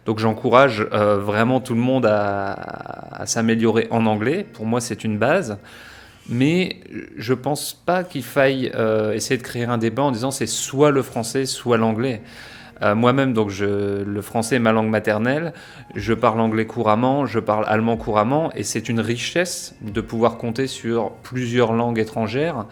Donc j'encourage vraiment tout le monde à s'améliorer en anglais. Pour moi, c'est une base. Mais je pense pas qu'il faille essayer de créer un débat en disant c'est soit le français, soit l'anglais. Moi-même, donc le français est ma langue maternelle, je parle anglais couramment, je parle allemand couramment, et c'est une richesse de pouvoir compter sur plusieurs langues étrangères.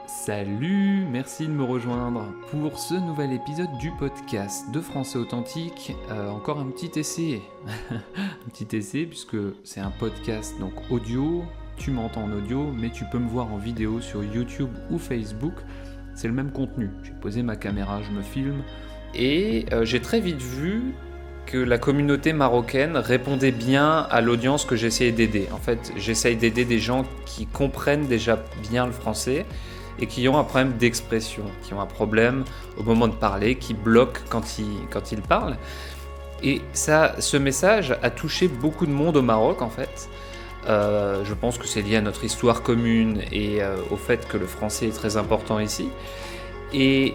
Salut, merci de me rejoindre pour ce nouvel épisode du podcast de Français Authentique. Encore un petit essai, un petit essai puisque c'est un podcast donc audio. Tu m'entends en audio, mais tu peux me voir en vidéo sur YouTube ou Facebook. C'est le même contenu. J'ai posé ma caméra, je me filme. Et j'ai très vite vu que la communauté marocaine répondait bien à l'audience que j'essayais d'aider. En fait, j'essaye d'aider des gens qui comprennent déjà bien le français et qui ont un problème d'expression, qui ont un problème au moment de parler, qui bloquent quand ils parlent. Et ça, ce message a touché beaucoup de monde au Maroc, en fait. Je pense que c'est lié à notre histoire commune et au fait que le français est très important ici. Et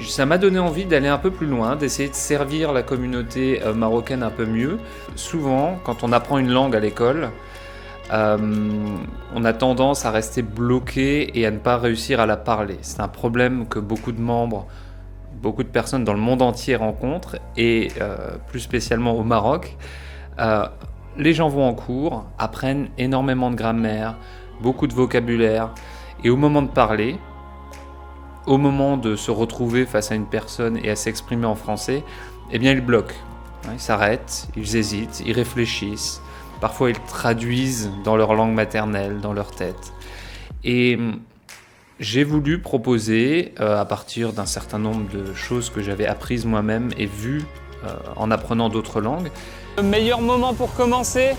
ça m'a donné envie d'aller un peu plus loin, d'essayer de servir la communauté marocaine un peu mieux. Souvent, quand on apprend une langue à l'école, on a tendance à rester bloqué et à ne pas réussir à la parler. C'est un problème que beaucoup de personnes dans le monde entier rencontrent, et plus spécialement au Maroc. Les gens vont en cours, apprennent énormément de grammaire, beaucoup de vocabulaire, et au moment de parler, au moment de se retrouver face à une personne et à s'exprimer en français, eh bien ils bloquent. Ils s'arrêtent, ils hésitent, ils réfléchissent. Parfois ils traduisent dans leur langue maternelle, dans leur tête. Et j'ai voulu proposer, à partir d'un certain nombre de choses que j'avais apprises moi-même et vues en apprenant d'autres langues. Le meilleur moment pour commencer?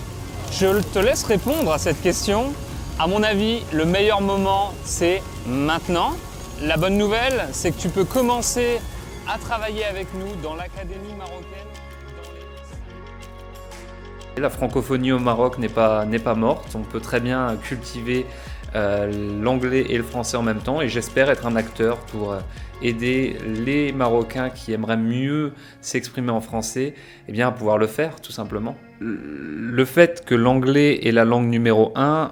Je te laisse répondre à cette question. À mon avis, le meilleur moment, c'est maintenant. La bonne nouvelle, c'est que tu peux commencer à travailler avec nous dans l'Académie marocaine. La francophonie au Maroc n'est pas morte. On peut très bien cultiver l'anglais et le français en même temps, et j'espère être un acteur pour aider les Marocains qui aimeraient mieux s'exprimer en français, eh bien, à pouvoir le faire, tout simplement. Le fait que l'anglais est la langue numéro 1,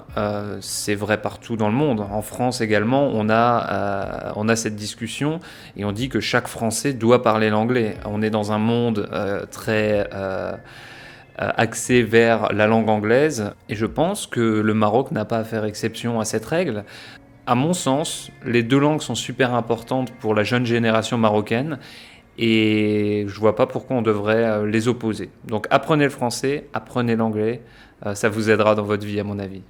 c'est vrai partout dans le monde. En France également, on a cette discussion et on dit que chaque Français doit parler l'anglais. On est dans un monde très axé vers la langue anglaise, et je pense que le Maroc n'a pas à faire exception à cette règle. À mon sens, les deux langues sont super importantes pour la jeune génération marocaine, et je vois pas pourquoi on devrait les opposer. Donc apprenez le français, apprenez l'anglais, ça vous aidera dans votre vie à mon avis.